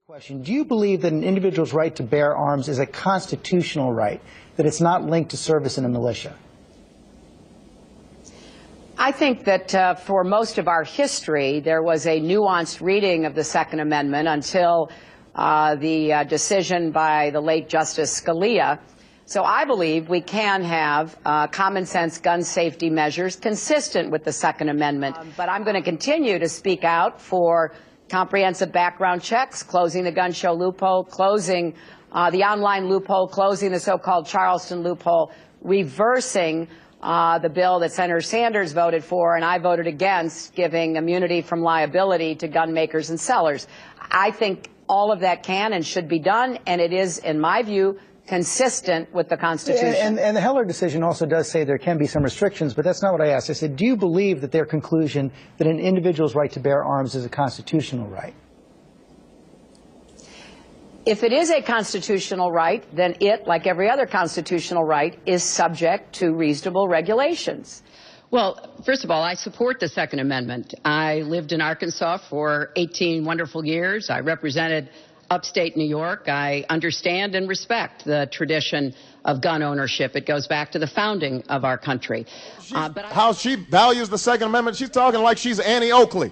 Question. Do you believe that an individual's right to bear arms is a constitutional right, that it's not linked to service in a militia? I think that for most of our history, there was a nuanced reading of the Second Amendment until the decision by the late Justice Scalia. So I believe we can have common sense gun safety measures consistent with the Second Amendment. But I'm going to continue to speak out for comprehensive background checks, closing the gun show loophole, closing the online loophole, closing the so-called Charleston loophole, reversing the bill that Senator Sanders voted for and I voted against, giving immunity from liability to gun makers and sellers. I think all of that can and should be done, and it is, in my view, consistent with the Constitution. And the Heller decision also does say there can be some restrictions, but that's not what I asked. I said, do you believe that their conclusion that an individual's right to bear arms is a constitutional right? If it is a constitutional right, then it, like every other constitutional right, is subject to reasonable regulations. Well, first of all, I support the Second Amendment. I lived in Arkansas for 18 wonderful years. I represented upstate New York. I understand and respect the tradition of gun ownership. It goes back to the founding of our country. How she values the Second Amendment, she's talking like she's Annie Oakley.